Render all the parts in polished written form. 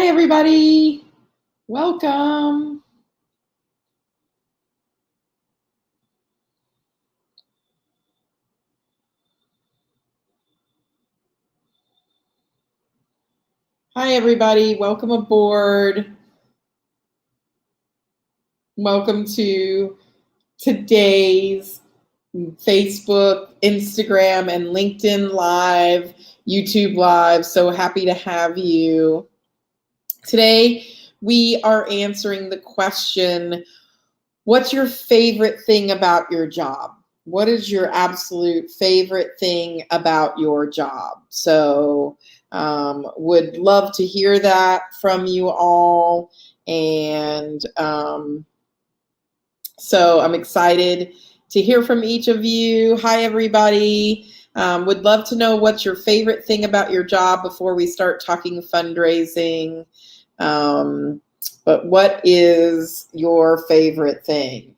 Hi, everybody. Welcome. Hi, everybody. Welcome aboard. Welcome to today's Facebook, Instagram, and LinkedIn Live, YouTube Live. So happy to have you. Today, we are answering the question, what's your favorite thing about your job? What is your absolute favorite thing about your job? So would love to hear that from you all. And so I'm excited to hear from each of you. Hi, everybody. Would love to know what's your favorite thing about your job before we start talking fundraising. But what is your favorite thing?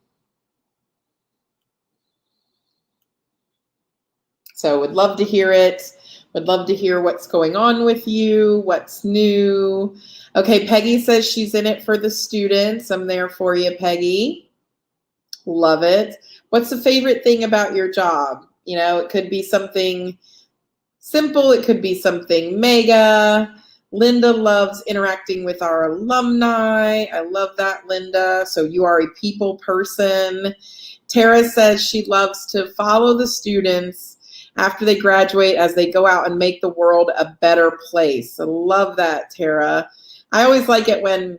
So would love to hear it. Would love to hear what's going on with you, what's new. Okay, Peggy says she's in it for the students. I'm there for you, Peggy. Love it. What's the favorite thing about your job? You know, it could be something simple. It could be something mega. Linda loves interacting with our alumni. I love that, Linda. So you are a people person. Tara says she loves to follow the students after they graduate as they go out and make the world a better place. I love that, Tara. I always like it when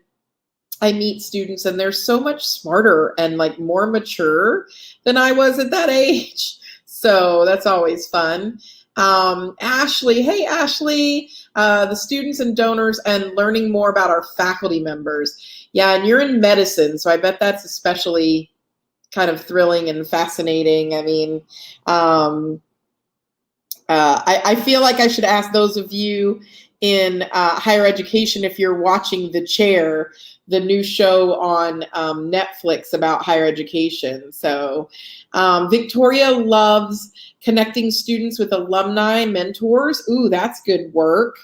I meet students and they're so much smarter and like more mature than I was at that age. So that's always fun. Ashley, hey Ashley, the students and donors and learning more about our faculty members. Yeah, and you're in medicine, so I bet that's especially kind of thrilling and fascinating. I mean, I feel like I should ask those of you in higher education if you're watching The Chair, the new show on Netflix about higher education. So Victoria loves connecting students with alumni mentors. Ooh, that's good work.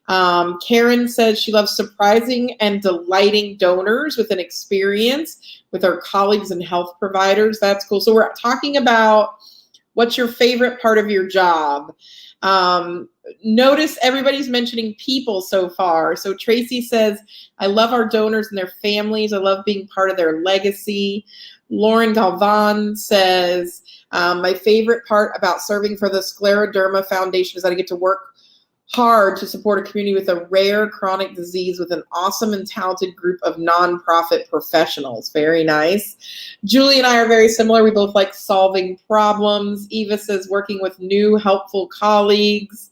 Karen says she loves surprising and delighting donors with an experience with our colleagues and health providers. That's cool. So we're talking about what's your favorite part of your job. Notice everybody's mentioning people so far. So Tracy says, I love our donors and their families. I love being part of their legacy. Lauren Galvan says, my favorite part about serving for the Scleroderma Foundation is that I get to work hard to support a community with a rare chronic disease with an awesome and talented group of nonprofit professionals. Very nice. Julie and I are very similar. We both like solving problems. Eva says working with new helpful colleagues.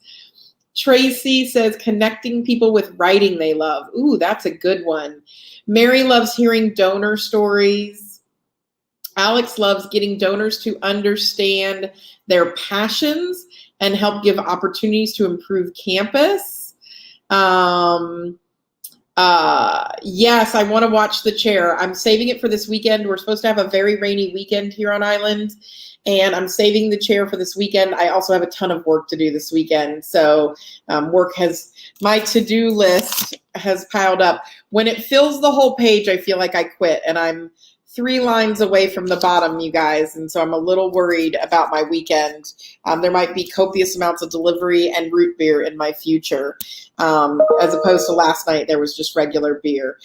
Tracy says connecting people with writing they love. Ooh, that's a good one. Mary loves hearing donor stories. Alex loves getting donors to understand their passions and help give opportunities to improve campus. Yes, I want to watch The Chair. I'm saving it for this weekend. We're supposed to have a very rainy weekend here on island, and I'm saving The Chair for this weekend. I also have a ton of work to do this weekend. So my to-do list has piled up. When it fills the whole page, I feel like I quit, and I'm 3 lines away from the bottom, you guys, and so I'm a little worried about my weekend. There might be copious amounts of delivery and root beer in my future, as opposed to last night, there was just regular beer.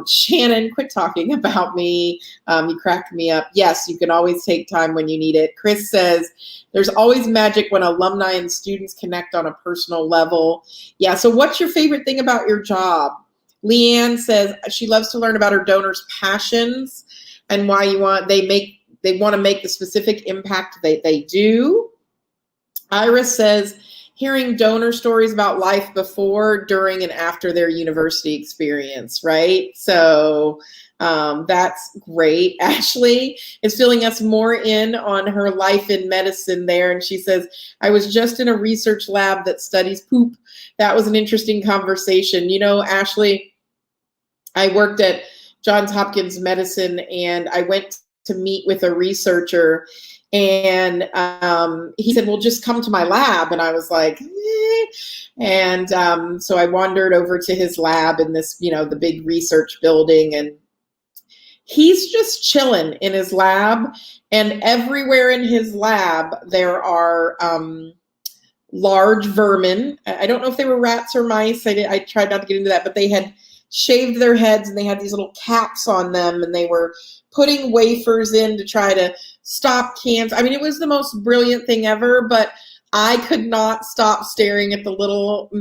Shannon, quit talking about me. You cracked me up. Yes, you can always take time when you need it. Chris says, there's always magic when alumni and students connect on a personal level. Yeah, so what's your favorite thing about your job? Leanne says she loves to learn about her donors' passions and why they want to make the specific impact they do. Iris says hearing donor stories about life before, during, and after their university experience, right? So that's great. Ashley is filling us more in on her life in medicine there. And she says, I was just in a research lab that studies poop. That was an interesting conversation. You know, Ashley, I worked at Johns Hopkins Medicine and I went to meet with a researcher And he said, well, just come to my lab. And I was like, eh. And so I wandered over to his lab in this, the big research building, and he's just chilling in his lab. And everywhere in his lab, there are large vermin. I don't know if they were rats or mice. I tried not to get into that, but they had shaved their heads and they had these little caps on them, and they were putting wafers in to try to stop cancer. I mean, it was the most brilliant thing ever, but I could not stop staring at the little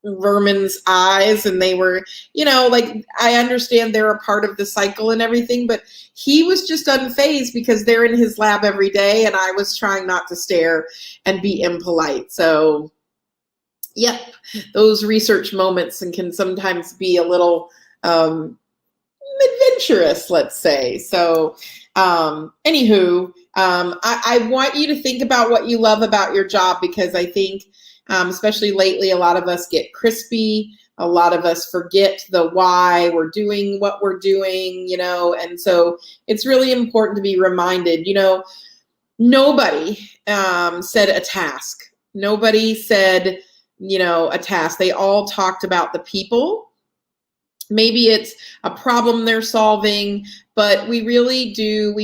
vermin's eyes, and they were, like, I understand they're a part of the cycle and everything, but he was just unfazed because they're in his lab every day, and I was trying not to stare and be impolite. So yep, those research moments and can sometimes be a little adventurous, let's say. So anywho, I want you to think about what you love about your job, because I think especially lately, a lot of us get crispy. A lot of us forget the why we're doing what we're doing, and so it's really important to be reminded. Nobody said a task. Nobody said, a task. They all talked about the people. Maybe it's a problem they're solving, but we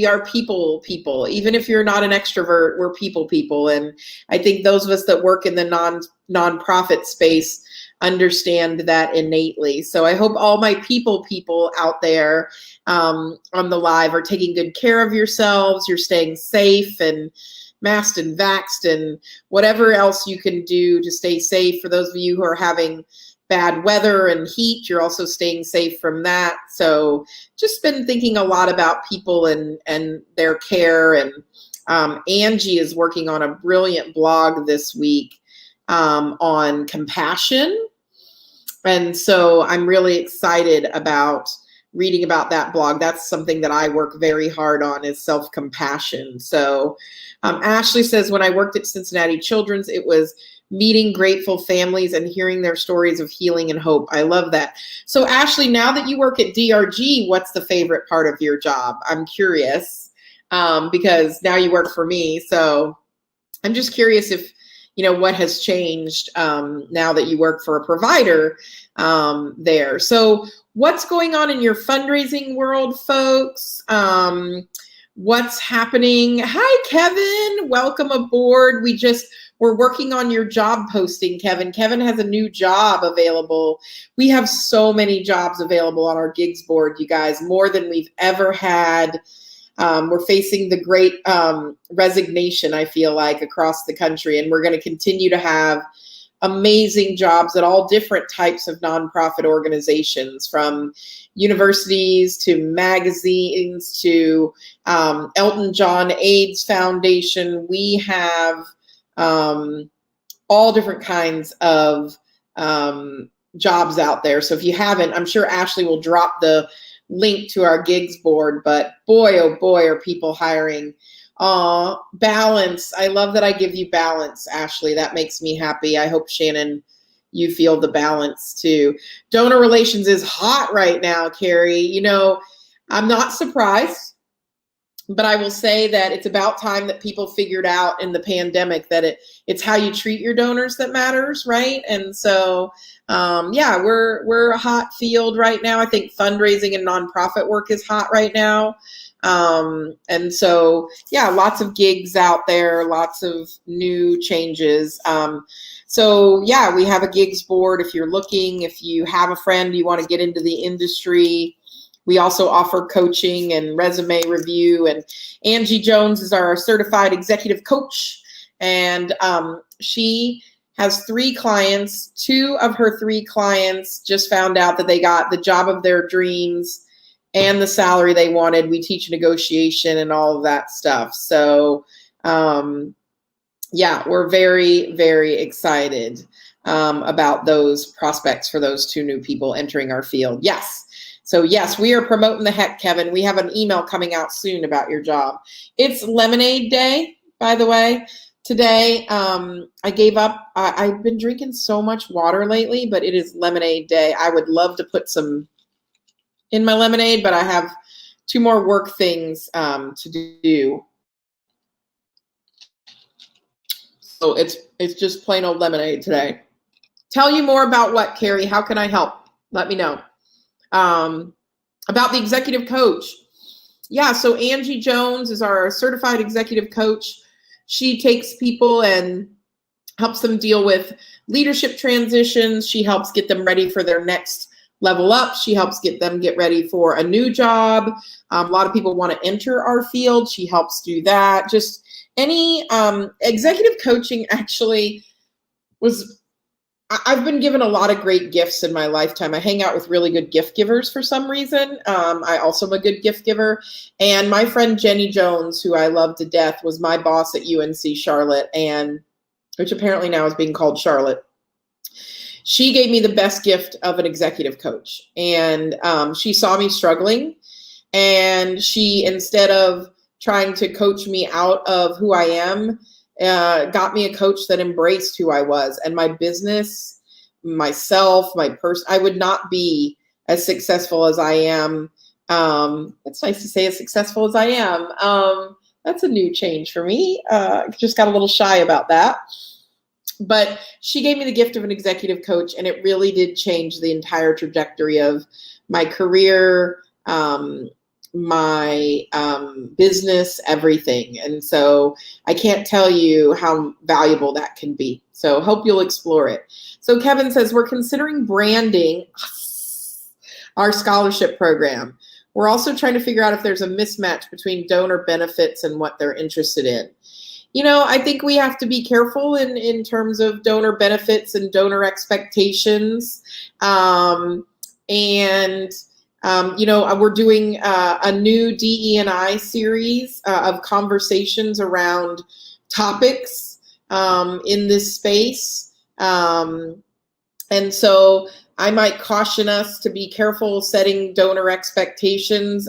are people. Even if you're not an extrovert, we're people. And I think those of us that work in the nonprofit space understand that innately. So I hope all my people out there on the live are taking good care of yourselves. You're staying safe and masked and vaxxed and whatever else you can do to stay safe. For those of you who are having bad weather and heat, you're also staying safe from that. So just been thinking a lot about people and their care. And Angie is working on a brilliant blog this week on compassion. And so I'm really excited about reading about that blog. That's something that I work very hard on, is self-compassion. So Ashley says, when I worked at Cincinnati Children's, it was meeting grateful families and hearing their stories of healing and hope. I love that. So Ashley, now that you work at DRG, what's the favorite part of your job? I'm curious because now you work for me. So I'm just curious if, what has changed now that you work for a provider there. So what's going on in your fundraising world, folks? What's happening? Hi, Kevin. Welcome aboard. We're working on your job posting, Kevin. Kevin has a new job available. We have so many jobs available on our gigs board, you guys, more than we've ever had. We're facing the great resignation, I feel like, across the country, and we're going to continue to have amazing jobs at all different types of nonprofit organizations, from universities to magazines to Elton John AIDS Foundation. We have all different kinds of jobs out there. So if you haven't, I'm sure Ashley will drop the link to our gigs board, but boy, oh boy, are people hiring. Balance. I love that I give you balance, Ashley. That makes me happy. I hope, Shannon, you feel the balance too. Donor relations is hot right now, Carrie. I'm not surprised, but I will say that it's about time that people figured out in the pandemic that it's how you treat your donors that matters, right? And so, yeah, we're a hot field right now. I think fundraising and nonprofit work is hot right now. And so, yeah, lots of gigs out there, lots of new changes. So yeah, we have a gigs board. If you're looking, if you have a friend, you want to get into the industry, we also offer coaching and resume review. And Angie Jones is our certified executive coach. And she has 3 clients. 2 of her 3 clients just found out that they got the job of their dreams and the salary they wanted. We teach negotiation and all of that stuff. So yeah, we're very, very excited about those prospects for those 2 new people entering our field. Yes. So yes, we are promoting the heck, Kevin. We have an email coming out soon about your job. It's Lemonade Day, by the way. Today, I gave up. I've been drinking so much water lately, but it is Lemonade Day. I would love to put some in my lemonade, but I have 2 more work things to do. So it's just plain old lemonade today. Tell you more about what, Carrie? How can I help? Let me know. About the executive coach. Yeah, so Angie Jones is our certified executive coach. She takes people and helps them deal with leadership transitions. She helps get them ready for their next level up. She helps get them get ready for a new job. A lot of people want to enter our field. She helps do that. Just any executive coaching actually I've been given a lot of great gifts in my lifetime. I hang out with really good gift givers for some reason. I also am a good gift giver. And my friend Jenny Jones, who I love to death, was my boss at UNC Charlotte, and which apparently now is being called Charlotte. She gave me the best gift of an executive coach. And she saw me struggling. And she, instead of trying to coach me out of who I am, got me a coach that embraced who I was and my business, myself, my person. I would not be as successful as I am. It's nice to say as successful as I am. That's a new change for me. Just got a little shy about that. But she gave me the gift of an executive coach, and it really did change the entire trajectory of my career, my business, everything. And so I can't tell you how valuable that can be. So hope you'll explore it. So Kevin says, we're considering branding our scholarship program. We're also trying to figure out if there's a mismatch between donor benefits and what they're interested in. You know, I think we have to be careful in terms of donor benefits and donor expectations. We're doing a new DE&I series of conversations around topics in this space. And so I might caution us to be careful setting donor expectations.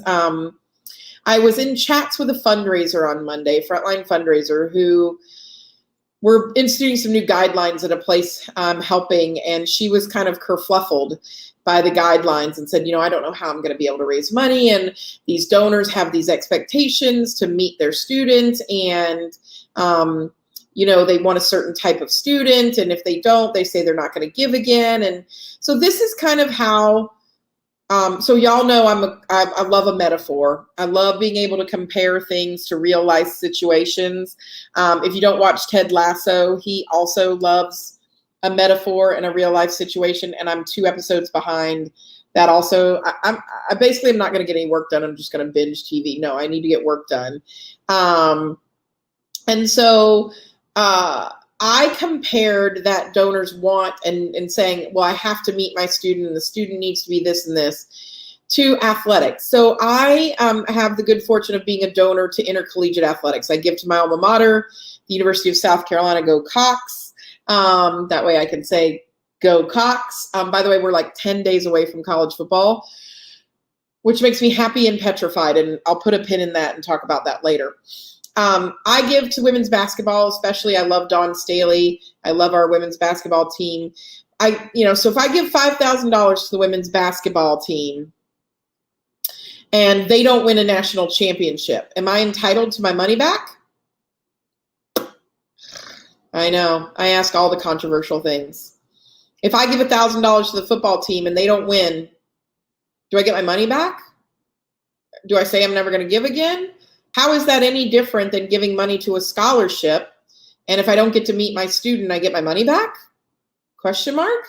I was in chats with a fundraiser on Monday, frontline fundraiser, who we're instituting some new guidelines at a place I'm helping, and she was kind of kerfluffled by the guidelines and said, I don't know how I'm going to be able to raise money, and these donors have these expectations to meet their students, and they want a certain type of student, and if they don't, they say they're not going to give again. And so this is kind of how so y'all know I love a metaphor. I love being able to compare things to real life situations. If you don't watch Ted Lasso, he also loves a metaphor in a real life situation, and I'm 2 episodes behind that also. I basically am not going to get any work done. I'm just going to binge TV. No, I need to get work done. And so I compared that donors want and saying, well, I have to meet my student and the student needs to be this and this, to athletics. So I have the good fortune of being a donor to intercollegiate athletics. I give to my alma mater, the University of South Carolina, go Cox. That way I can say go Cox. By the way, we're like 10 days away from college football, which makes me happy and petrified. And I'll put a pin in that and talk about that later. I give to women's basketball, especially. I love Dawn Staley. I love our women's basketball team. So if I give $5,000 to the women's basketball team and they don't win a national championship, am I entitled to my money back? I know. I ask all the controversial things. If I give $1,000 to the football team and they don't win, do I get my money back? Do I say I'm never going to give again? How is that any different than giving money to a scholarship? And if I don't get to meet my student, I get my money back? Question mark?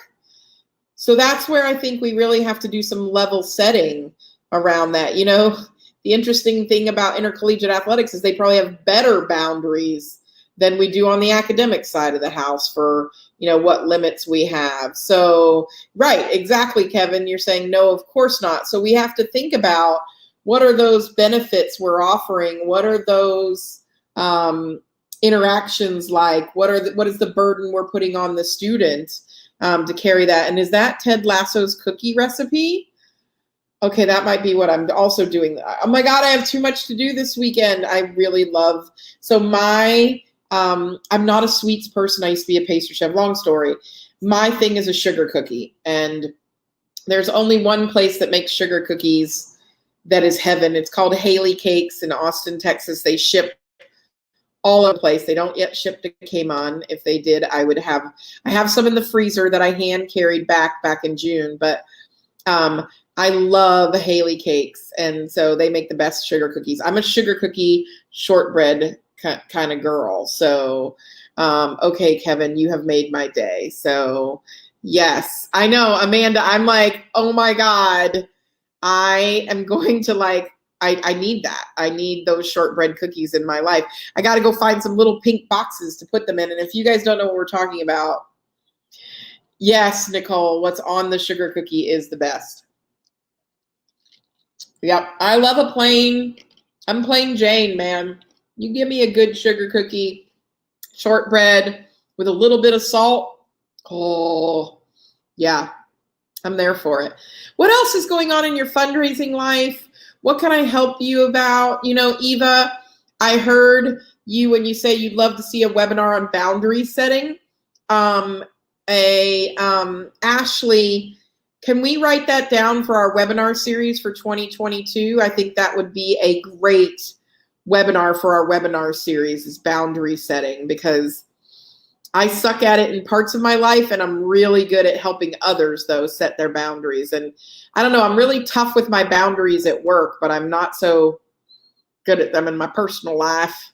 So that's where I think we really have to do some level setting around that. The interesting thing about intercollegiate athletics is they probably have better boundaries than we do on the academic side of the house for, what limits we have. So, right, exactly, Kevin. You're saying, no, of course not. So we have to think about, what are those benefits we're offering? What are those interactions like? What is the burden we're putting on the student to carry that? And is that Ted Lasso's cookie recipe? Okay, that might be what I'm also doing. Oh my God, I have too much to do this weekend. I really love, so I'm not a sweets person. I used to be a pastry chef. Long story. My thing is a sugar cookie. And there's only one place that makes sugar cookies that is heaven. It's called Haley Cakes in Austin, Texas. They ship all over the place. They don't yet ship to Cayman. If they did, I have some in the freezer that I hand carried back in June, but I love Haley cakes, and so they make the best sugar cookies. I'm a sugar cookie shortbread kind of girl. So, okay, Kevin, you have made my day. So, yes, I know, Amanda, I'm like, oh my God, I am going to I need that. I need those shortbread cookies in my life. I got to go find some little pink boxes to put them in. And if you guys don't know what we're talking about, yes, Nicole, what's on the sugar cookie is the best. Yep. I love I'm plain Jane, man. You give me a good sugar cookie, shortbread with a little bit of salt. Oh, yeah, I'm there for it. What else is going on in your fundraising life? What can I help you about? You know, Eva, I heard you when you say you'd love to see a webinar on boundary setting. Ashley, can we write that down for our webinar series for 2022? I think that would be a great webinar for our webinar series, is boundary setting, because I suck at it in parts of my life, and I'm really good at helping others, though, set their boundaries. And I don't know, I'm really tough with my boundaries at work, but I'm not so good at them in my personal life.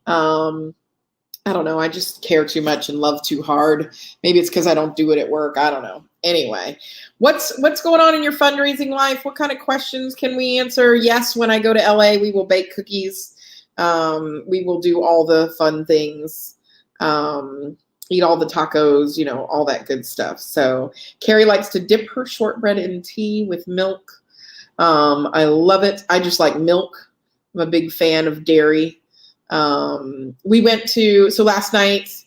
I don't know, I just care too much and love too hard. Maybe it's because I don't do it at work. I don't know. Anyway, what's going on in your fundraising life? What kind of questions can we answer? Yes, when I go to LA, we will bake cookies. We will do all the fun things. Eat all the tacos, you know, all that good stuff. So Carrie likes to dip her shortbread in tea with milk. I love it. I just like milk. I'm a big fan of dairy. We went to, so last night,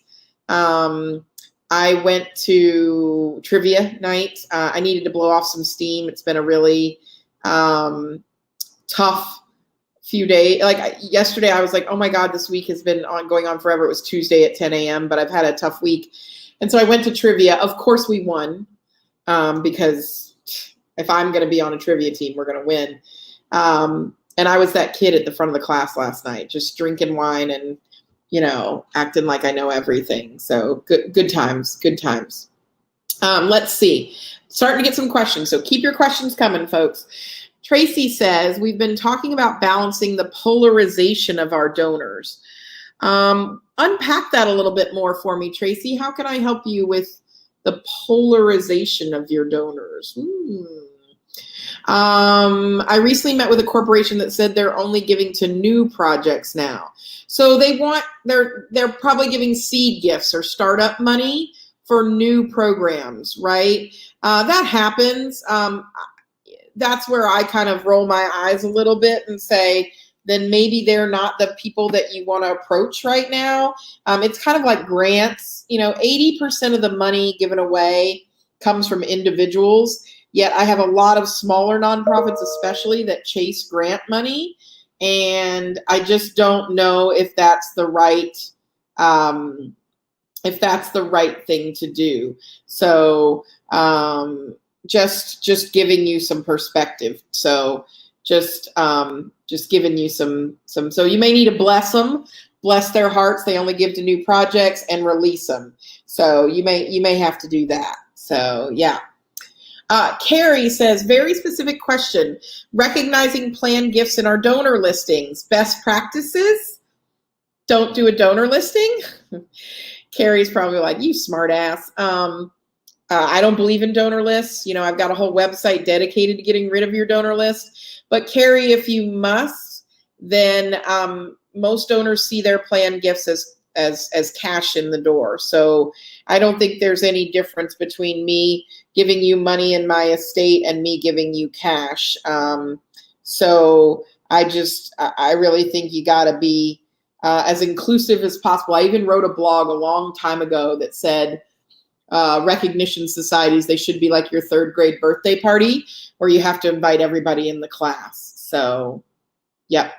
I went to trivia night. I needed to blow off some steam. It's been a really tough few days. Like yesterday, I was like, oh my God, this week has been going on forever. It was Tuesday at 10 a.m., but I've had a tough week. And so I went to trivia. Of course we won, because if I'm going to be on a trivia team, we're going to win. And I was that kid at the front of the class last night, just drinking wine and, you know, acting like I know everything. So good times. Let's see. Starting to get some questions. So keep your questions coming, folks. Tracy says, we've been talking about balancing the polarization of our donors. Unpack that a little bit more for me, Tracy. How can I help you with the polarization of your donors? I recently met with a corporation that said they're only giving to new projects now. So they're probably giving seed gifts or startup money for new programs, right? That happens. That's where I kind of roll my eyes a little bit and say, then maybe they're not the people that you want to approach right now. It's kind of like grants. You know, 80% of the money given away comes from individuals. Yet I have a lot of smaller nonprofits, especially, that chase grant money. And I just don't know if that's the right thing to do. So just giving you some perspective. So just giving you some, so you may need to bless them, bless their hearts. They only give to new projects, and release them. So you may have to do that. So yeah. Carrie says, very specific question. Recognizing planned gifts in our donor listings. Best practices? Don't do a donor listing. Carrie's probably like, you smart ass. I don't believe in donor lists. You know, I've got a whole website dedicated to getting rid of your donor list. But Carrie, if you must, then most donors see their planned gifts as cash in the door. So I don't think there's any difference between me giving you money in my estate and me giving you cash. So I really think you got to be as inclusive as possible. I even wrote a blog a long time ago that said recognition societies, they should be like your third grade birthday party, where you have to invite everybody in the class. So yep.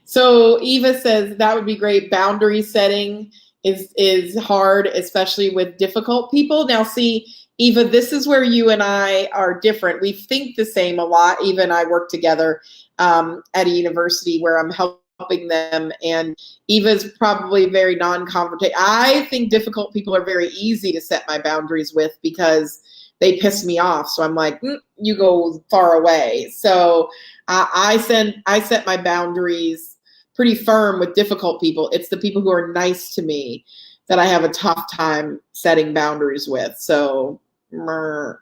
So Eva says that would be great. Boundary setting is hard, especially with difficult people. Now see, Eva, this is where you and I are different. We think the same a lot. Eva and I work together at a university where I'm helping helping them. And Eva's probably very non-confrontational. I think difficult people are very easy to set my boundaries with because they piss me off. So I'm like, you go far away. So I set my boundaries pretty firm with difficult people. It's the people who are nice to me that I have a tough time setting boundaries with. So yeah,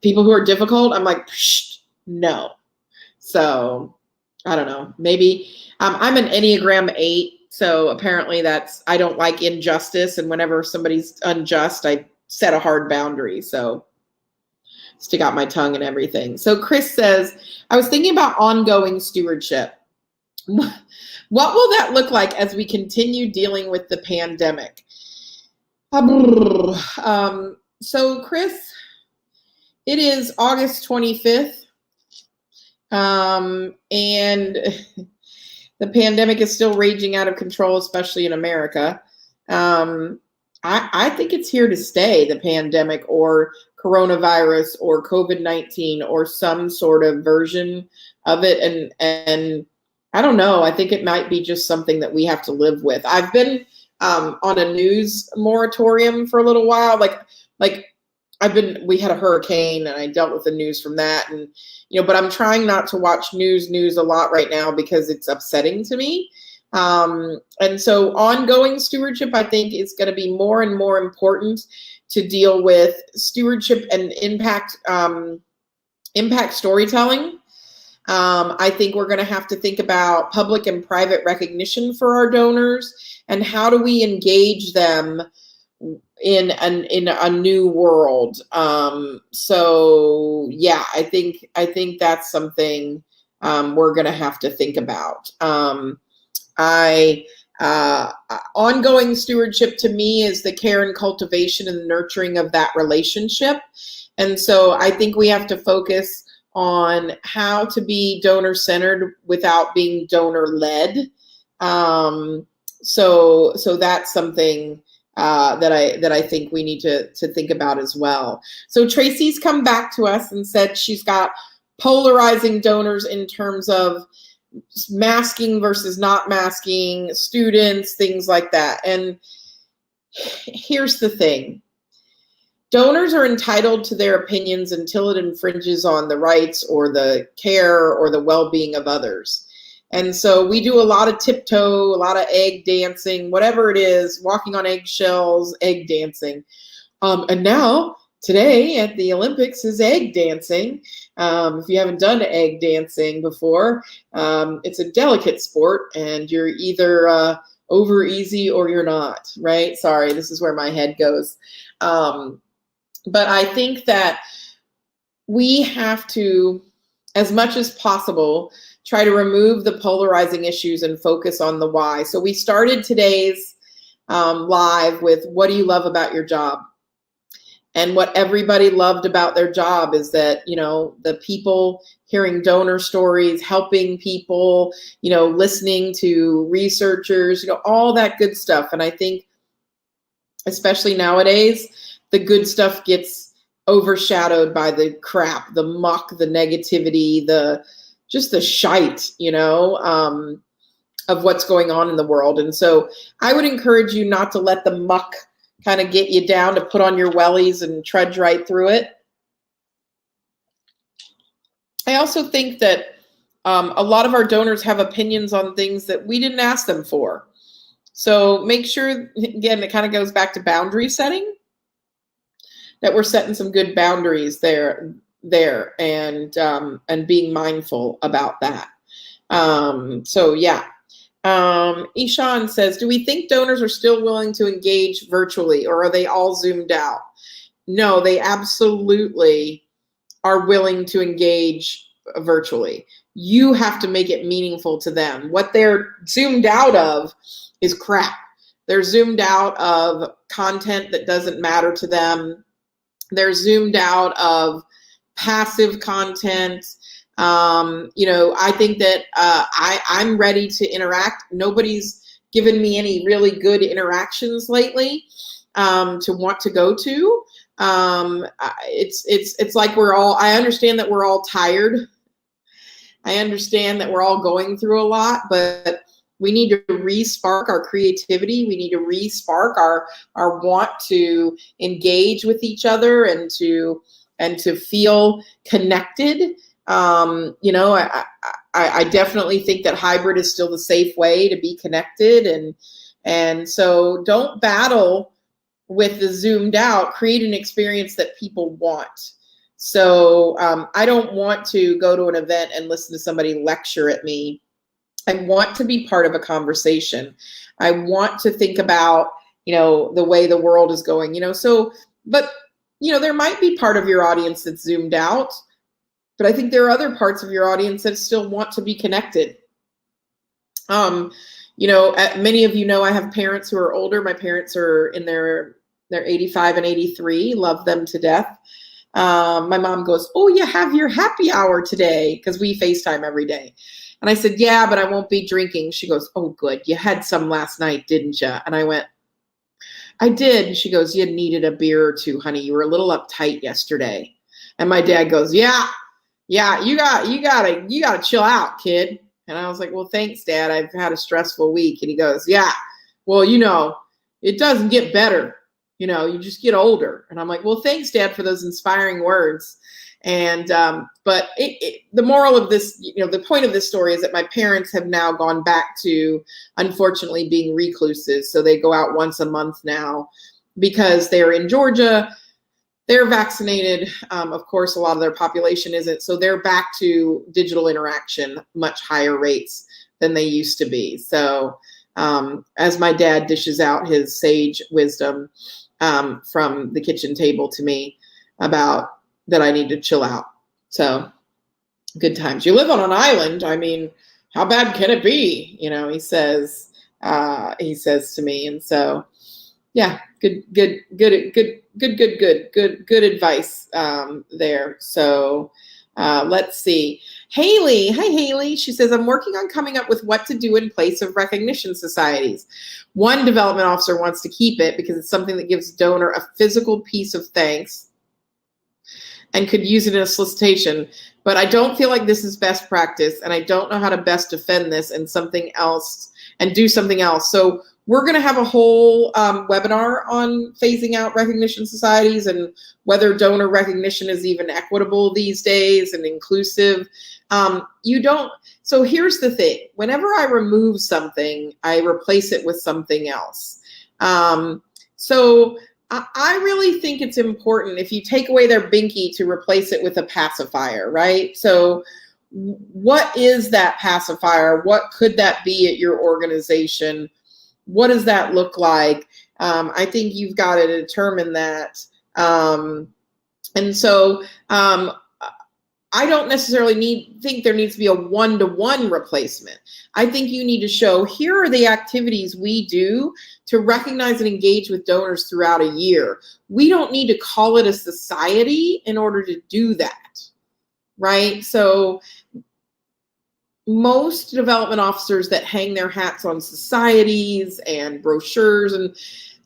people who are difficult, I'm like, no. So I don't know. Maybe I'm an Enneagram 8. So apparently I don't like injustice. And whenever somebody's unjust, I set a hard boundary. So stick out my tongue and everything. So Chris says, I was thinking about ongoing stewardship. What will that look like as we continue dealing with the pandemic? So Chris, it is August 25th. And the pandemic is still raging out of control, especially in America. I think it's here to stay, the pandemic or coronavirus or COVID-19 or some sort of version of it. And I don't know, I think it might be just something that we have to live with. I've been on a news moratorium for a little while. We had a hurricane and I dealt with the news from that. And, but I'm trying not to watch news a lot right now because it's upsetting to me. And so ongoing stewardship, I think, is going to be more and more important to deal with stewardship and impact storytelling. I think we're going to have to think about public and private recognition for our donors and how do we engage them in a new world. So yeah, I think that's something we're going to have to think about. Ongoing stewardship to me is the care and cultivation and nurturing of that relationship. And so I think we have to focus on how to be donor-centered without being donor-led. So that's something that I think we need to think about as well. So Tracy's come back to us and said she's got polarizing donors in terms of masking versus not masking, students, things like that. And here's the thing. Donors are entitled to their opinions until it infringes on the rights or the care or the well-being of others. And so we do a lot of tiptoe, a lot of egg dancing, whatever it is, walking on eggshells, egg dancing. And now, today at the Olympics is egg dancing. If you haven't done egg dancing before, it's a delicate sport and you're either over easy or you're not, right? Sorry, this is where my head goes. But I think that we have to, as much as possible, try to remove the polarizing issues and focus on the why. So we started today's live with, what do you love about your job? And what everybody loved about their job is that, the people hearing donor stories, helping people, listening to researchers, all that good stuff. And I think, especially nowadays, the good stuff gets overshadowed by the crap, the muck, the negativity, just the shite, of what's going on in the world. And so I would encourage you not to let the muck kind of get you down, to put on your wellies and trudge right through it. I also think that a lot of our donors have opinions on things that we didn't ask them for. So make sure, again, it kind of goes back to boundary setting, that we're setting some good boundaries there and being mindful about that. So yeah. Ishan says, do we think donors are still willing to engage virtually, or are they all zoomed out? No, they absolutely are willing to engage virtually. You have to make it meaningful to them. What they're zoomed out of is crap. They're zoomed out of content that doesn't matter to them. They're zoomed out of passive content. I think that I'm ready to interact. Nobody's given me any really good interactions lately to want to go to. It's like I understand that we're all tired. I understand that we're all going through a lot, but we need to re-spark our creativity. We need to re-spark our want to engage with each other and to feel connected. I definitely think that hybrid is still the safe way to be connected, and so don't battle with the zoomed out. Create an experience that people want. So I don't want to go to an event and listen to somebody lecture at me. I want to be part of a conversation. I want to think about, the way the world is going, but there might be part of your audience that's zoomed out, but I think there are other parts of your audience that still want to be connected. Many of you know I have parents who are older. My parents are in their 85 and 83, love them to death. My mom goes, "Oh, you have your happy hour today," because we FaceTime every day. And I said, "Yeah, but I won't be drinking." She goes, "Oh, good. You had some last night, didn't you?" And I went, "I did." And she goes, "You needed a beer or two, honey. You were a little uptight yesterday." And my dad goes, Yeah, you gotta chill out, kid." And I was like, "Well, thanks, Dad. I've had a stressful week." And he goes, "Yeah, well, it doesn't get better. You just get older." And I'm like, "Well, thanks, Dad, for those inspiring words." And but the moral of this, the point of this story is that my parents have now gone back to, unfortunately, being recluses. So they go out once a month now because they're in Georgia. They're vaccinated. Of course, a lot of their population isn't. So they're back to digital interaction, much higher rates than they used to be. So as my dad dishes out his sage wisdom from the kitchen table to me about that I need to chill out. So good times. You live on an island. I mean, how bad can it be? He says to me. And so, yeah, good advice there. So let's see. Haley, hi Haley. She says, "I'm working on coming up with what to do in place of recognition societies. One development officer wants to keep it because it's something that gives donor a physical piece of thanks and could use it in a solicitation. But I don't feel like this is best practice, and I don't know how to best defend this and do something else." So we're going to have a whole webinar on phasing out recognition societies and whether donor recognition is even equitable these days and inclusive. So here's the thing. Whenever I remove something, I replace it with something else. So I really think it's important if you take away their binky to replace it with a pacifier, right? So what is that pacifier? What could that be at your organization? What does that look like? I think you've got to determine that. And so I don't necessarily think there needs to be a one-to-one replacement. I think you need to show, here are the activities we do to recognize and engage with donors throughout a year. We don't need to call it a society in order to do that, right? So most development officers that hang their hats on societies and brochures, and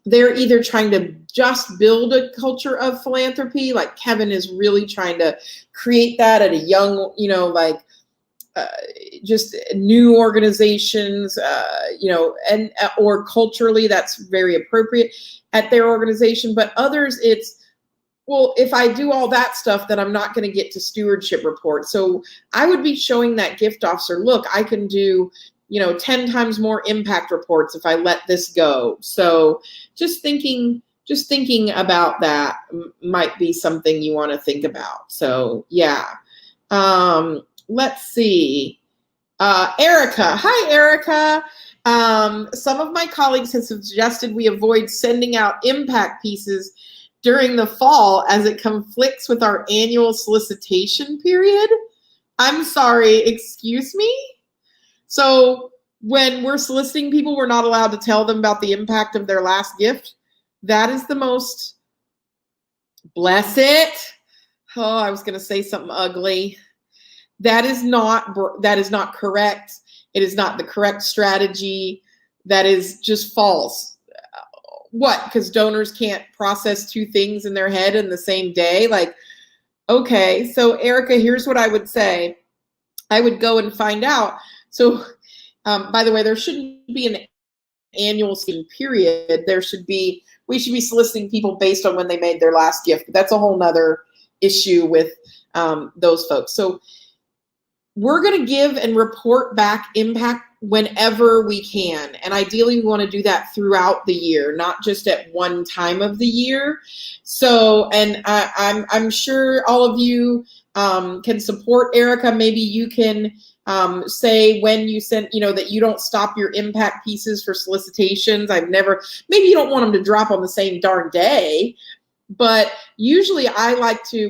they're either trying to just build a culture of philanthropy, like Kevin is really trying to create that at a young, just new organizations, or culturally that's very appropriate at their organization. But others, it's, well, if I do all that stuff, then I'm not going to get to stewardship report. So I would be showing that gift officer, look, I can do, 10 times more impact reports if I let this go. So just thinking about that might be something you want to think about. So yeah. Let's see. Erica. Hi, Erica. Some of my colleagues have suggested we avoid sending out impact pieces during the fall as it conflicts with our annual solicitation period. I'm sorry, excuse me? So when we're soliciting people, we're not allowed to tell them about the impact of their last gift. That is the most, bless it. Oh, I was going to say something ugly. That is not correct. It is not the correct strategy. That is just false. What? Because donors can't process two things in their head in the same day? Like, okay, so Erica, here's what I would say. I would go and find out. So, by the way, there shouldn't be an annual scheme period. We should be soliciting people based on when they made their last gift. But that's a whole nother issue with those folks. So we're going to give and report back impact whenever we can. And ideally, we want to do that throughout the year, not just at one time of the year. So, and I'm sure all of you can support Erica. Maybe you can say when you send, that you don't stop your impact pieces for solicitations. Maybe you don't want them to drop on the same darn day. But usually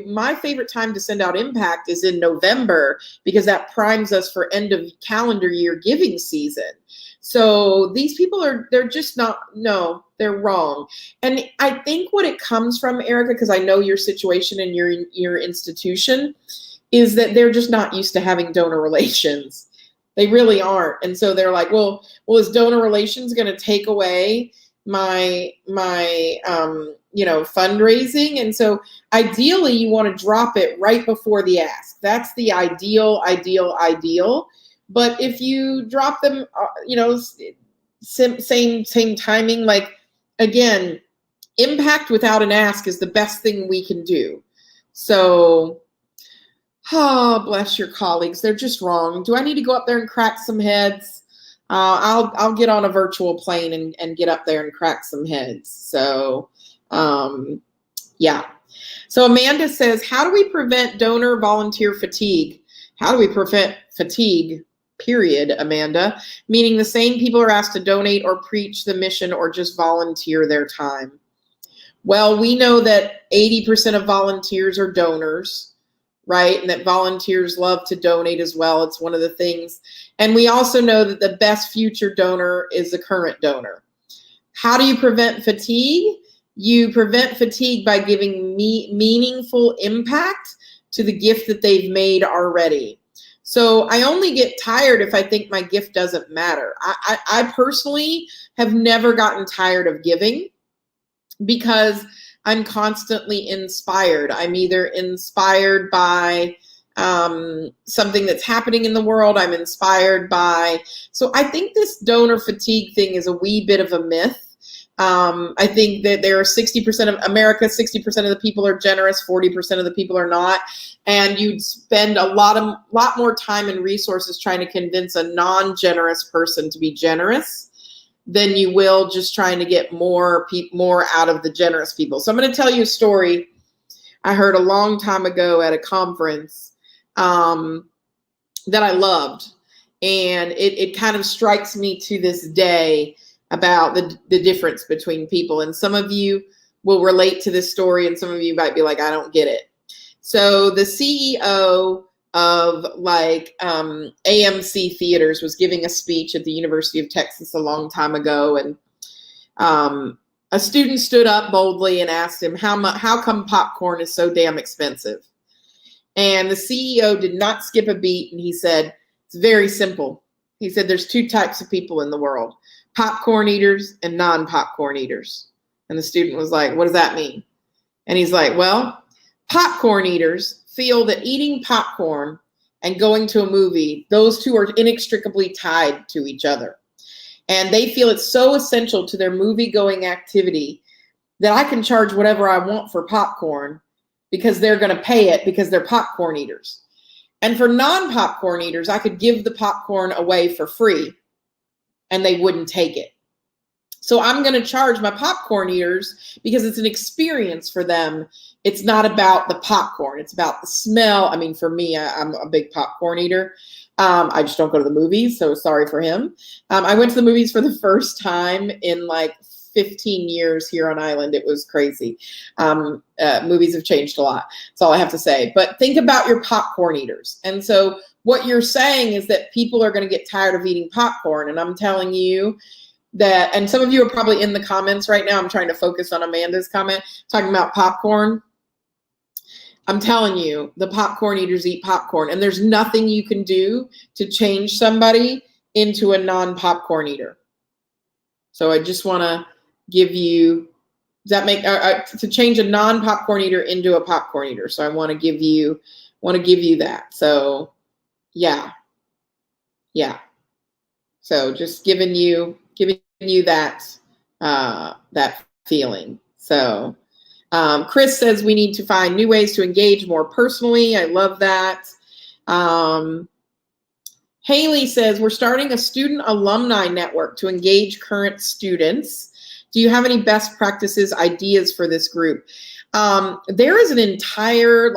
my favorite time to send out impact is in November, because that primes us for end of calendar year giving season. So these people they're just not, no, they're wrong. And I think what it comes from, Erica, because I know your situation and your institution, is that they're just not used to having donor relations. They really aren't. And so they're like, well, is donor relations going to take away my fundraising? And so ideally you want to drop it right before the ask. That's the ideal. But if you drop them, same timing, like, again, impact without an ask is the best thing we can do. So, bless your colleagues. They're just wrong. Do I need to go up there and crack some heads? I'll get on a virtual plane and get up there and crack some heads. So, yeah. So Amanda says, how do we prevent donor volunteer fatigue? How do we prevent fatigue, period, Amanda? Meaning the same people are asked to donate or preach the mission or just volunteer their time. Well, we know that 80% of volunteers are donors, right? And that volunteers love to donate as well. It's one of the things. And we also know that the best future donor is the current donor. How do you prevent fatigue? You prevent fatigue by giving meaningful impact to the gift that they've made already. So I only get tired if I think my gift doesn't matter. I personally have never gotten tired of giving, because I'm constantly inspired. I'm either inspired by something that's happening in the world. I'm inspired by, so I think this donor fatigue thing is a wee bit of a myth. I think that there are 60% of America, 60% of the people are generous, 40% of the people are not. And you'd spend a lot more time and resources trying to convince a non-generous person to be generous than you will just trying to get more out of the generous people. So I'm going to tell you a story I heard a long time ago at a conference that I loved. And it kind of strikes me to this day about the difference between people. And some of you will relate to this story, and some of you might be like, I don't get it. So the CEO of AMC Theaters was giving a speech at the University of Texas a long time ago, and a student stood up boldly and asked him, how come popcorn is so damn expensive? And the CEO did not skip a beat, and he said, it's very simple. He said, there's two types of people in the world, popcorn eaters and non-popcorn eaters. And the student was like, what does that mean? And he's like, well, popcorn eaters feel that eating popcorn and going to a movie, those two are inextricably tied to each other. And they feel it's so essential to their movie-going activity that I can charge whatever I want for popcorn because they're going to pay it because they're popcorn eaters. And for non-popcorn eaters, I could give the popcorn away for free and they wouldn't take it. So I'm going to charge my popcorn eaters because it's an experience for them. It's not about the popcorn. It's about the smell. I mean, for me, I'm a big popcorn eater. I just don't go to the movies, so sorry for him. I went to the movies for the first time in 15 years here on island. It was crazy. Movies have changed a lot. That's all I have to say. But think about your popcorn eaters. And so what you're saying is that people are going to get tired of eating popcorn. And I'm telling you that, and some of you are probably in the comments right now. I'm trying to focus on Amanda's comment, talking about popcorn. I'm telling you, the popcorn eaters eat popcorn, and there's nothing you can do to change somebody into a non-popcorn eater. So I just want to give you, does that make, to change a non-popcorn eater into a popcorn eater. So I want to give you that. So yeah, yeah. So just giving you that that feeling. So Chris says we need to find new ways to engage more personally. I love that. Haley says we're starting a student alumni network to engage current students. Do you have any best practices, ideas for this group? There is an entire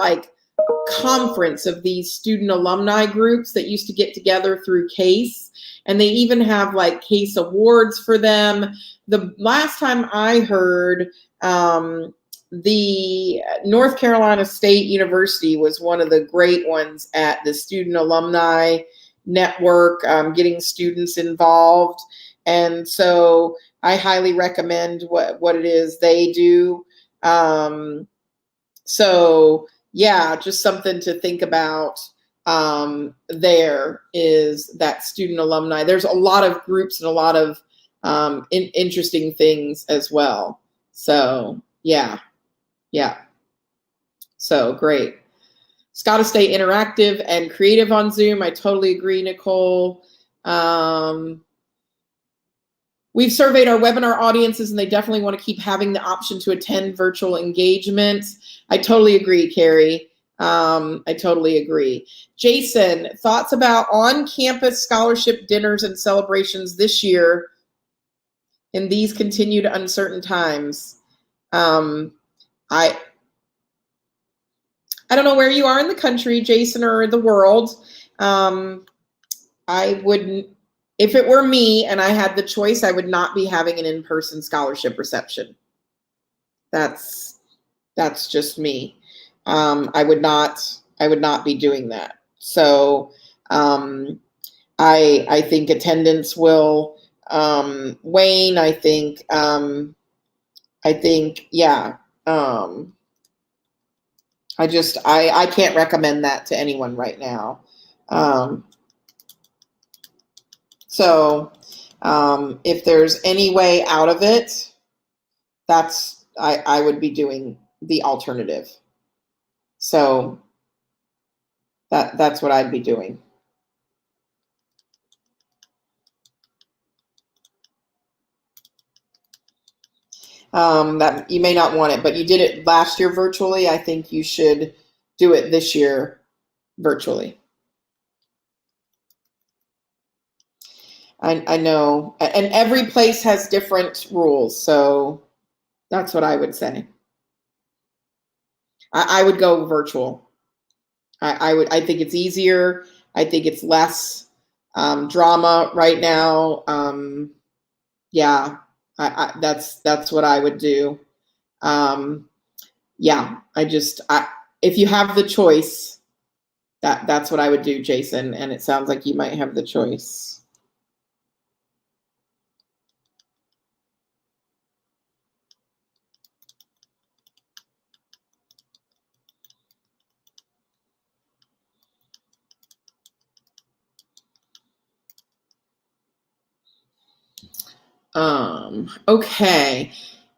conference of these student alumni groups that used to get together through CASE, and they even have CASE awards for them. The last time I heard, the North Carolina State University was one of the great ones at the student alumni network, getting students involved. And so I highly recommend what it is they do. So yeah, just something to think about. There is that student alumni. There's a lot of groups and a lot of interesting things as well. So yeah. So great. It's got to stay interactive and creative on Zoom. I totally agree, Nicole. We've surveyed our webinar audiences, and they definitely want to keep having the option to attend virtual engagements. I totally agree, Carrie. I totally agree. Jason, thoughts about on-campus scholarship dinners and celebrations this year in these continued uncertain times? I don't know where you are in the country, Jason, or the world. I wouldn't, if it were me and I had the choice, I would not be having an in-person scholarship reception. That's just me. I would not be doing that. So I think attendance will wane. I think yeah. I can't recommend that to anyone right now. So if there's any way out of it, I would be doing the alternative. So that's what I'd be doing. That you may not want it, but you did it last year virtually. I think you should do it this year virtually. I know, and every place has different rules, so that's what I would say. I would go virtual. I think it's easier. I think it's less drama right now. Yeah, that's what I would do. Yeah, if you have the choice, that's what I would do, Jason. And it sounds like you might have the choice. Okay.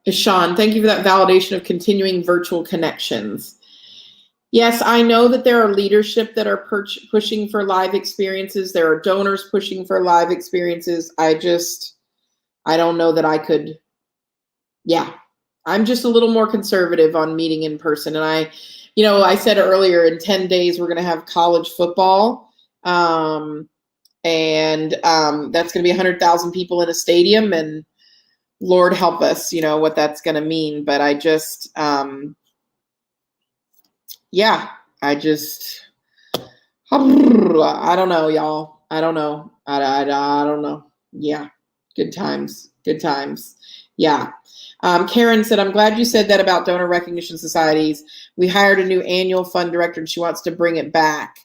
Sean, thank you for that validation of continuing virtual connections. Yes, I know that there are leadership that are pushing for live experiences. There are donors pushing for live experiences. I don't know that I could. Yeah, I'm just a little more conservative on meeting in person. And I said earlier, in 10 days, we're going to have college football. And that's going to be 100,000 people in a stadium. And Lord help us, what that's going to mean. But I just, yeah, I don't know, y'all. I don't know. I don't know. Yeah. Good times. Yeah. Karen said, I'm glad you said that about donor recognition societies. We hired a new annual fund director and she wants to bring it back.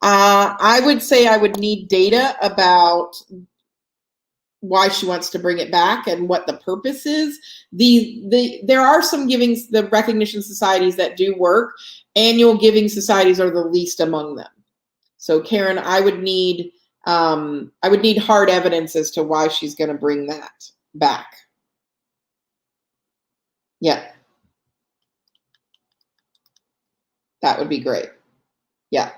I would say I would need data about why she wants to bring it back and what the purpose is. There are some the recognition societies that do work. Annual giving societies are the least among them. So Karen, I would need hard evidence as to why she's going to bring that back. Yeah. That would be great. Yeah.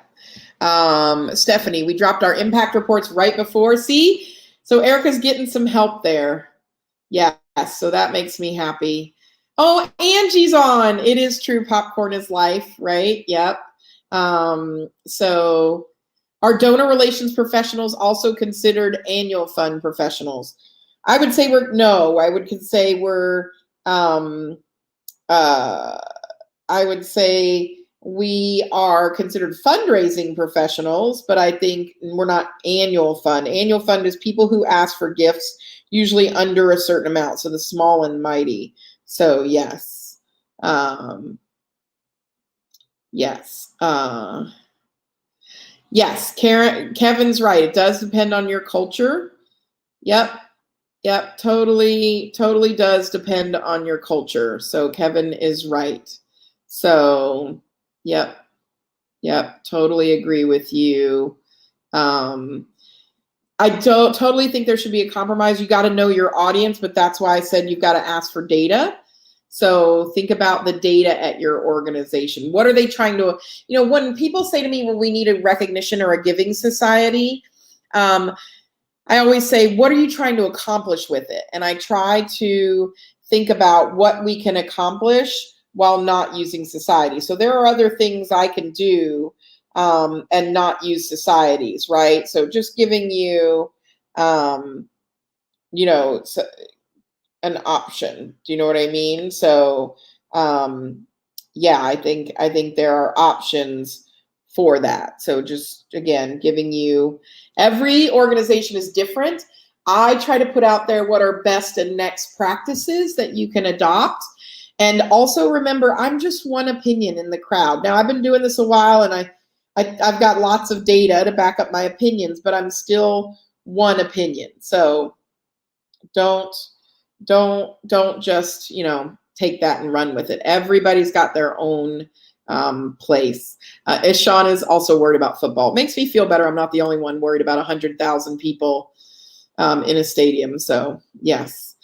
Stephanie, we dropped our impact reports right before. See? So Erica's getting some help there. Yes, so that makes me happy. Oh, Angie's on. It is true. Popcorn is life, right? Yep. So are donor relations professionals also considered annual fund professionals? I would say I would say we're, I would say we are considered fundraising professionals, but I think we're not annual fund. Annual fund is people who ask for gifts, usually under a certain amount, so the small and mighty. So yes. Yes. Yes, Kevin's right. It does depend on your culture. Yep. Totally does depend on your culture. So Kevin is right. So, yep, totally agree with you. I don't totally think there should be a compromise. You got to know your audience, but that's why I said you've got to ask for data. So think about the data at your organization. What are they trying to, when people say to me, well, we need a recognition or a giving society, I always say, what are you trying to accomplish with it? And I try to think about what we can accomplish while not using society. So there are other things I can do and not use societies, right? So just giving you, an option. Do you know what I mean? So, yeah, I think there are options for that. So just, again, giving you, every organization is different. I try to put out there what are best and next practices that you can adopt. And also remember, I'm just one opinion in the crowd. Now, I've been doing this a while, and I've got lots of data to back up my opinions, but I'm still one opinion. So don't just, take that and run with it. Everybody's got their own place. Ishan is also worried about football. It makes me feel better. I'm not the only one worried about 100,000 people in a stadium. So yes.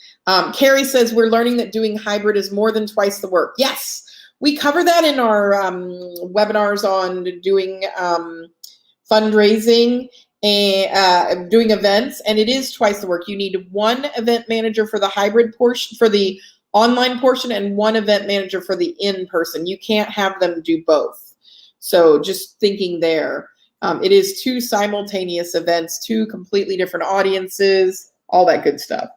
Carrie says we're learning that doing hybrid is more than twice the work. Yes, we cover that in our webinars on doing fundraising and doing events, and it is twice the work. You need one event manager for the hybrid portion, for the online portion, and one event manager for the in-person. You can't have them do both. So just thinking there, it is two simultaneous events, two completely different audiences, all that good stuff.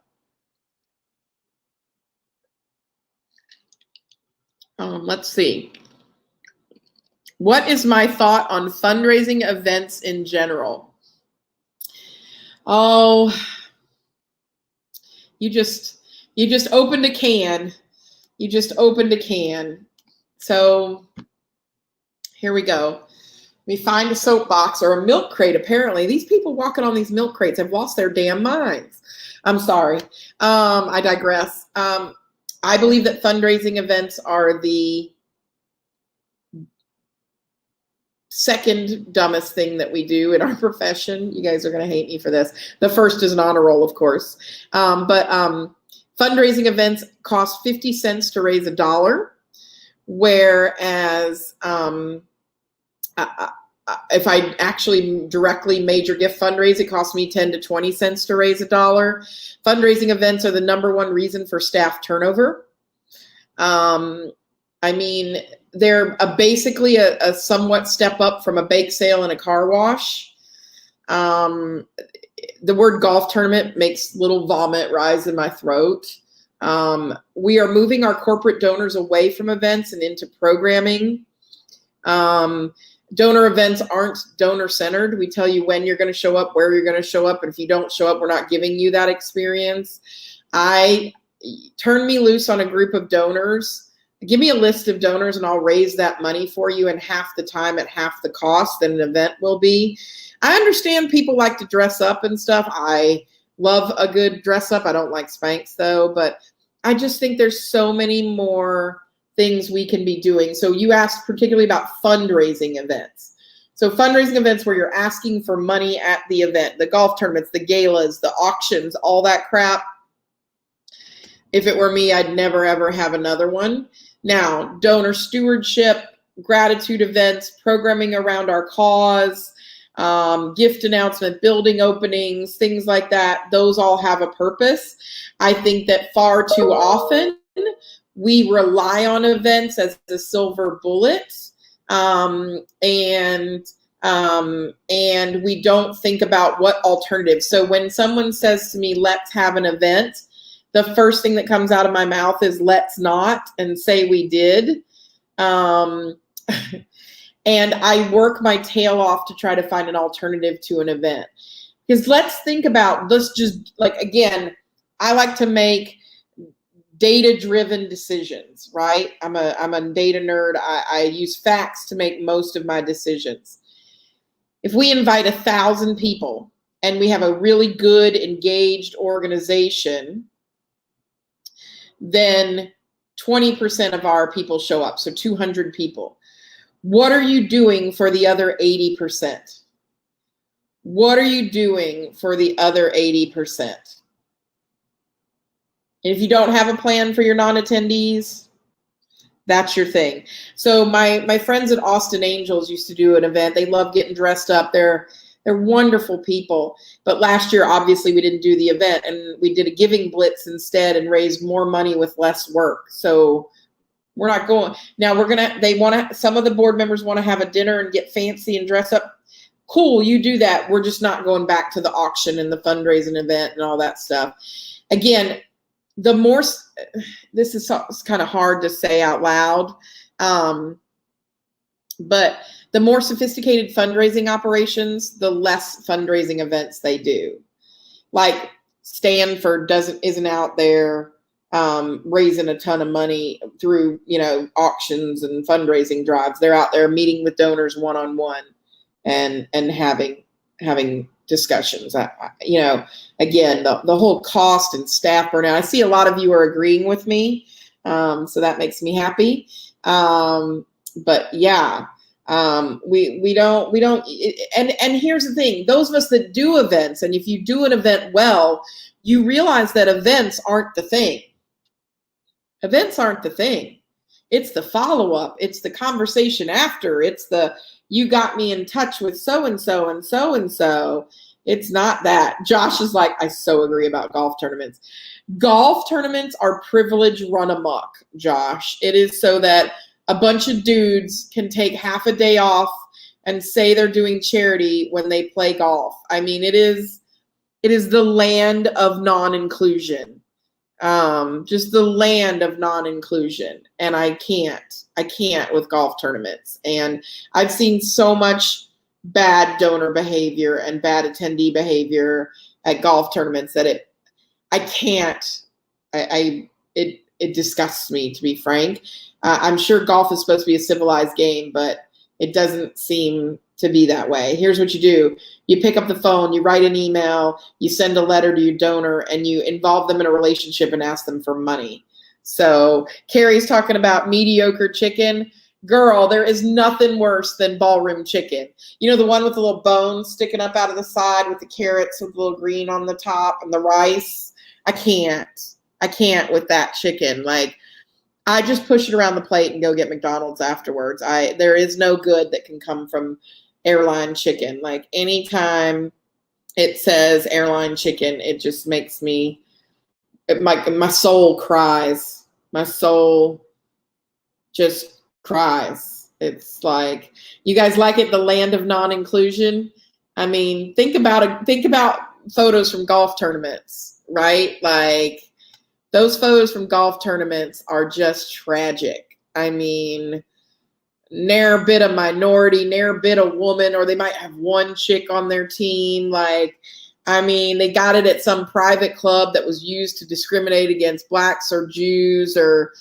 Let's see. What is my thought on fundraising events in general? Oh, you just opened a can. You just opened a can. So here we go. Let me find a soapbox or a milk crate. Apparently, these people walking on these milk crates have lost their damn minds. I'm sorry. I digress. I believe that fundraising events are the second dumbest thing that we do in our profession. You guys are going to hate me for this. The first is an honor roll, of course. But fundraising events cost 50 cents to raise $1, whereas if I actually directly major gift fundraise, it costs me 10 to 20 cents to raise $1. Fundraising events are the #1 reason for staff turnover. I mean, they're basically a somewhat step up from a bake sale and a car wash. The word golf tournament makes little vomit rise in my throat. We are moving our corporate donors away from events and into programming. Donor events aren't donor-centered. We tell you when you're going to show up, where you're going to show up, and if you don't show up, we're not giving you that experience. Turn me loose on a group of donors. Give me a list of donors, and I'll raise that money for you in half the time at half the cost that an event will be. I understand people like to dress up and stuff. I love a good dress up. I don't like Spanx, though, but I just think there's so many more things we can be doing. So you asked particularly about fundraising events. So fundraising events where you're asking for money at the event, the golf tournaments, the galas, the auctions, all that crap. If it were me, I'd never, ever have another one. Now, donor stewardship, gratitude events, programming around our cause, gift announcement, building openings, things like that, those all have a purpose. I think that far too often we rely on events as a silver bullet, and we don't think about what alternatives. So when someone says to me, let's have an event, the first thing that comes out of my mouth is let's not, and say we did. And I work my tail off to try to find an alternative to an event. Because let's think about, let's just, like, again, I like to make data-driven decisions, right? I'm a data nerd. I use facts to make most of my decisions. If we invite 1,000 people and we have a really good, engaged organization, then 20% of our people show up, so 200 people. What are you doing for the other 80%? What are you doing for the other 80%? If you don't have a plan for your non-attendees, that's your thing. So my friends at Austin Angels used to do an event. They love getting dressed up. They're wonderful people. But last year, obviously, we didn't do the event, and we did a giving blitz instead and raised more money with less work. So we're not going. Now some of the board members want to have a dinner and get fancy and dress up. Cool, you do that. We're just not going back to the auction and the fundraising event and all that stuff. Again, this is kind of hard to say out loud, but the more sophisticated fundraising operations, the less fundraising events they do. Like Stanford isn't out there raising a ton of money through, auctions and fundraising drives. They're out there meeting with donors one-on-one and having discussions. Again, the whole cost and staff burnout. I see a lot of you are agreeing with me, so that makes me happy. But yeah. We don't, and here's the thing, those of us that do events, and if you do an event well, you realize that events aren't the thing. Events aren't the thing. It's the follow-up. It's the conversation after. It's you got me in touch with so-and-so and so-and-so. It's not that. Josh is like, I so agree about golf tournaments. Golf tournaments are privilege run amok, Josh. It is so that a bunch of dudes can take half a day off and say they're doing charity when they play golf. I mean, it is the land of non-inclusion. Just the land of non-inclusion. And I can't with golf tournaments. And I've seen so much bad donor behavior and bad attendee behavior at golf tournaments that it disgusts me, to be frank. I'm sure golf is supposed to be a civilized game, but it doesn't seem to be that way. Here's what you do. You pick up the phone, you write an email, you send a letter to your donor, and you involve them in a relationship and ask them for money. So Carrie's talking about mediocre chicken. Girl, there is nothing worse than ballroom chicken. The one with the little bones sticking up out of the side with the carrots with the little green on the top and the rice. I can't with that chicken. Like, I just push it around the plate and go get McDonald's afterwards. There is no good that can come from airline chicken. Like, anytime it says airline chicken, it just makes me, my soul cries. My soul just cries. It's like, you guys like it, the land of non-inclusion? I mean, think about photos from golf tournaments, right? Like, those photos from golf tournaments are just tragic. I mean, ne'er a bit a minority, ne'er a bit a woman, or they might have one chick on their team. Like, I mean, they got it at some private club that was used to discriminate against blacks or Jews or,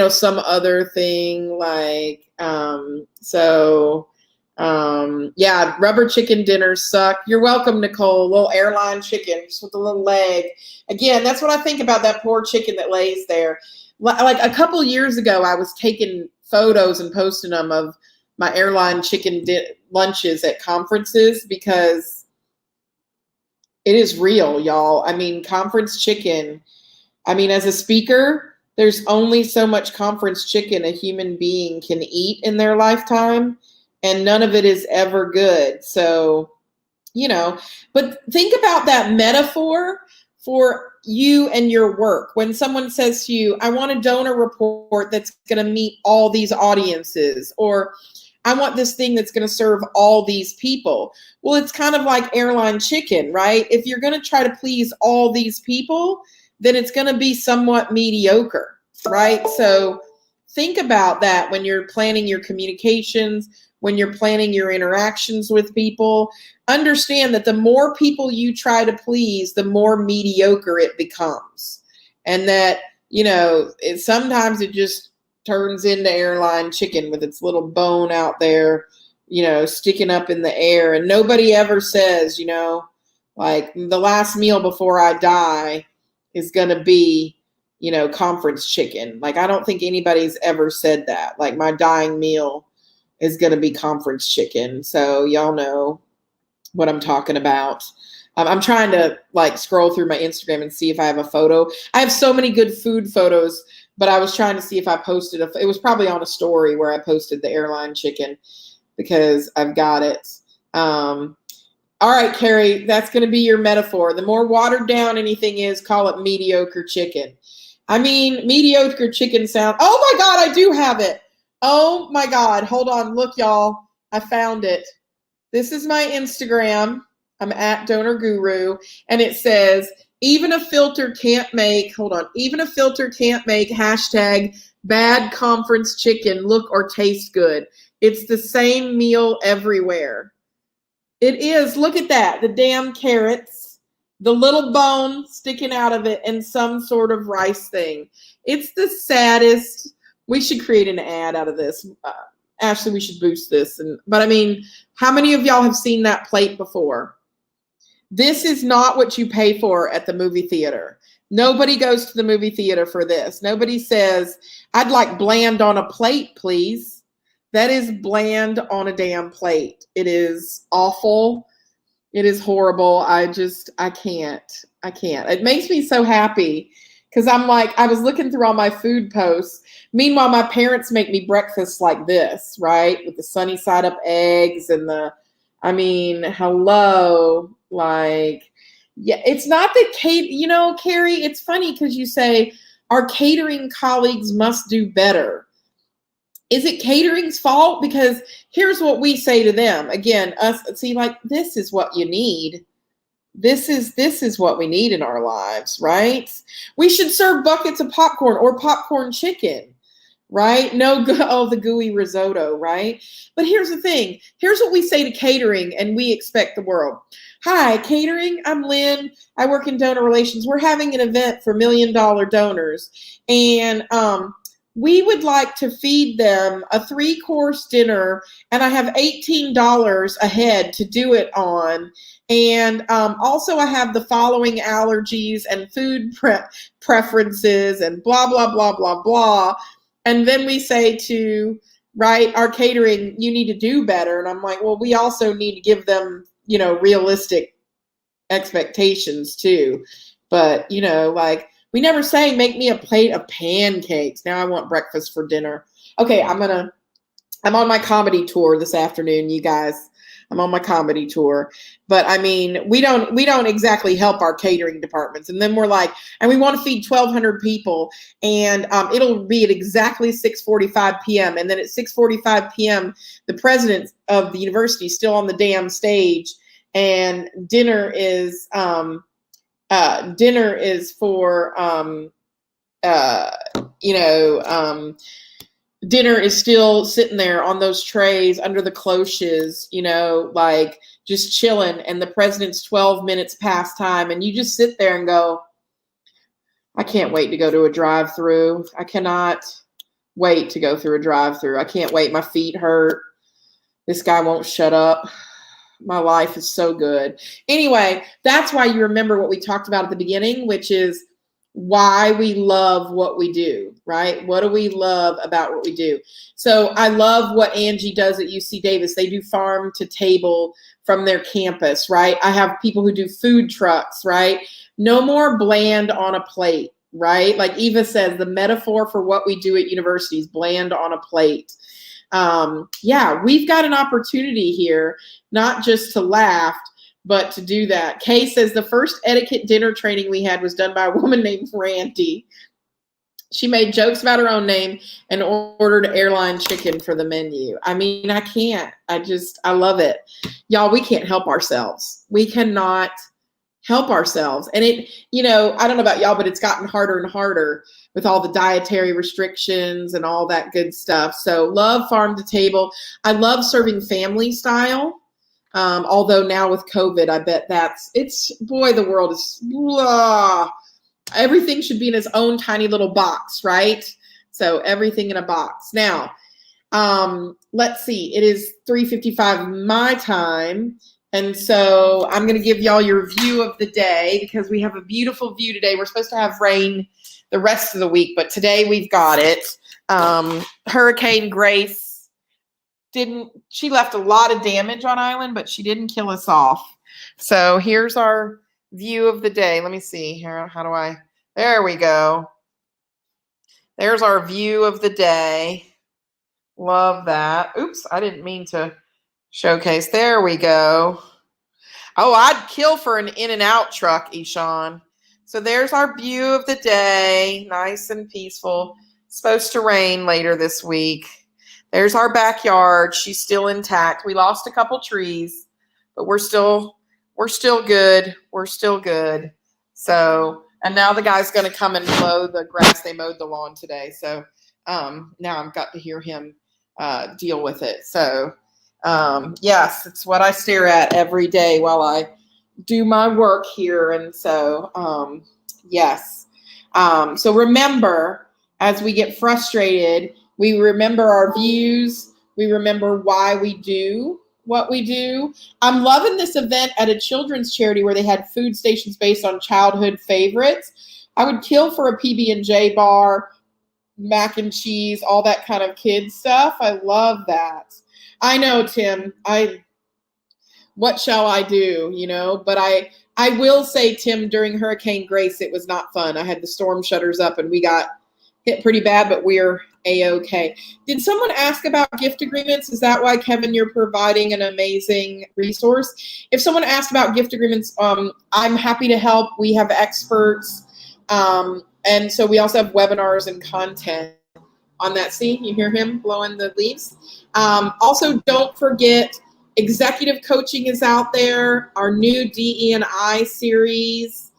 some other thing. Like, yeah, rubber chicken dinners suck. You're welcome, Nicole. Little airline chicken, just with a little leg. Again, that's what I think about that poor chicken that lays there. Like a couple years ago, I was taking photos and posting them of my airline chicken lunches at conferences because it is real, y'all. I mean, conference chicken. I mean, as a speaker, There's only so much conference chicken a human being can eat in their lifetime, and none of it is ever good. So, but think about that metaphor for you and your work. When someone says to you, I want a donor report that's going to meet all these audiences, or I want this thing that's going to serve all these people. Well, it's kind of like airline chicken, right? If you're going to try to please all these people, then it's going to be somewhat mediocre, right? So think about that when you're planning your communications, when you're planning your interactions with people. Understand that the more people you try to please, the more mediocre it becomes. And that, sometimes it just turns into airline chicken with its little bone out there, sticking up in the air. And nobody ever says, like, the last meal before I die is going to be, conference chicken. Like, I don't think anybody's ever said that. Like, my dying meal is going to be conference chicken. So y'all know what I'm talking about. I'm trying to scroll through my Instagram and see if I have a photo. I have so many good food photos, but I was trying to see if I posted it was probably on a story where I posted the airline chicken, because I've got it. All right, Carrie, that's going to be your metaphor. The more watered down anything is, call it mediocre chicken. I mean, mediocre chicken sound. Oh my God, I do have it. Oh my God. Hold on. Look, y'all. I found it. This is my Instagram. I'm at Donor Guru. And it says, even a filter can't make hashtag bad conference chicken look or taste good. It's the same meal everywhere. It is. Look at that. The damn carrots, the little bone sticking out of it, and some sort of rice thing. It's the saddest. We should create an ad out of this. Ashley, we should boost this. But I mean, how many of y'all have seen that plate before? This is not what you pay for at the movie theater. Nobody goes to the movie theater for this. Nobody says, I'd like bland on a plate, please. That is bland on a damn plate. It is awful. It is horrible. I can't. It makes me so happy because I was looking through all my food posts. Meanwhile, my parents make me breakfast like this, right? With the sunny side up eggs and hello. It's not that Carrie, it's funny because you say our catering colleagues must do better. Is it catering's fault? Because here's what we say to them. Again, this is what you need. This is what we need in our lives, right? We should serve buckets of popcorn or popcorn chicken, right? The gooey risotto, right? But here's the thing. Here's what we say to catering, and we expect the world. Hi, catering. I'm Lynn. I work in donor relations. We're having an event for $1 million donors, and we would like to feed them a 3-course dinner, and I have $18 a head to do it on. And also I have the following allergies and food preferences and blah, blah, blah, blah, blah. And then we say to, our catering, you need to do better. And I'm like, well, we also need to give them, realistic expectations too. But, we never say, make me a plate of pancakes. Now I want breakfast for dinner. Okay, I'm on my comedy tour this afternoon, you guys. I'm on my comedy tour. But I mean, we don't exactly help our catering departments. And then we're like, and we want to feed 1,200 people. And it'll be at exactly 6:45 p.m. And then at 6:45 p.m., the president of the university is still on the damn stage. And dinner is dinner is still sitting there on those trays under the cloches, just chilling. And the president's 12 minutes past time. And you just sit there and go, I can't wait to go to a drive-through. I cannot wait to go through a drive-through. I can't wait. My feet hurt. This guy won't shut up. My life is so good. Anyway, that's why you remember what we talked about at the beginning, which is why we love what we do, right? What do we love about what we do? So I love what Angie does at UC Davis. They do farm to table from their campus, right? I have people who do food trucks, right? No more bland on a plate. right? Like Eva says, the metaphor for what we do at university is bland on a plate. Yeah, we've got an opportunity here, not just to laugh, but to do that. Kay says the first etiquette dinner training we had was done by a woman named Randy. She made jokes about her own name and ordered airline chicken for the menu. I mean, I can't. I love it. Y'all, we can't help ourselves. We cannot help ourselves. And it, I don't know about y'all, but it's gotten harder and harder with all the dietary restrictions and all that good stuff. So love farm to table. I love serving family style. Although now with COVID, I bet the world is blah. Everything should be in its own tiny little box, right? So everything in a box. Now, let's see. It is 3:55 my time. And so I'm going to give y'all your view of the day because we have a beautiful view today. We're supposed to have rain the rest of the week, but today we've got it. Hurricane Grace she left a lot of damage on island, but she didn't kill us off. So here's our view of the day. Let me see here. There we go. There's our view of the day. Love that. Oops, I didn't mean to showcase. There we go. Oh, I'd kill for an In-N-Out truck, Ishan. So there's our view of the day. Nice and peaceful. It's supposed to rain later this week. There's our backyard. She's still intact. We lost a couple trees, but we're still good. We're still good. So, and now the guy's going to come and mow the grass. They mowed the lawn today. So now I've got to hear him deal with it. So yes, it's what I stare at every day while I do my work here. And so, yes. So remember, as we get frustrated, we remember our views. We remember why we do what we do. I'm loving this event at a children's charity where they had food stations based on childhood favorites. I would kill for a PB&J bar, mac and cheese, all that kind of kid stuff. I love that. I know, Tim. What shall I do? But I will say, Tim, during Hurricane Grace, it was not fun. I had the storm shutters up and we got hit pretty bad, but we're A-okay. Did someone ask about gift agreements? Is that why, Kevin, you're providing an amazing resource? If someone asked about gift agreements, I'm happy to help. We have experts. And so we also have webinars and content on that. See, you hear him blowing the leaves? Also, don't forget, executive coaching is out there, our new DE&I series.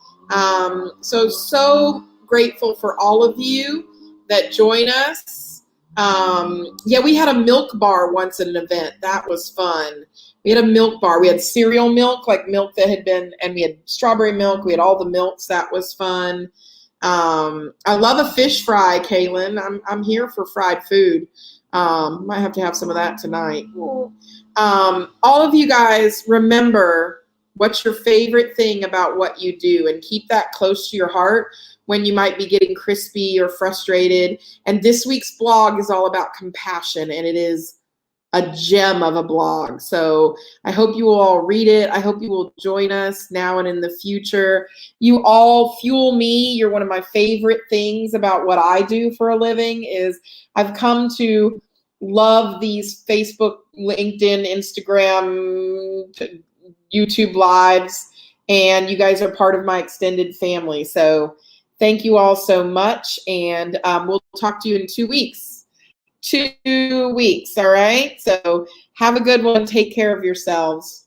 So grateful for all of you that join us. Yeah, we had a milk bar once at an event. That was fun. We had a milk bar. We had cereal milk, like milk that had been, and we had strawberry milk. We had all the milks. That was fun. I love a fish fry, Kaylin. I'm here for fried food. Might have to have some of that tonight. All of you guys, remember what's your favorite thing about what you do, and keep that close to your heart when you might be getting crispy or frustrated. And this week's blog is all about compassion, and it is a gem of a blog. So I hope you will all read it. I hope you will join us now and in the future. You all fuel me. You're one of my favorite things about what I do for a living is I've come to love these Facebook, LinkedIn, Instagram, YouTube lives, and you guys are part of my extended family. So thank you all so much, and we'll talk to you in 2 weeks. 2 weeks, all right? So have a good one. Take care of yourselves.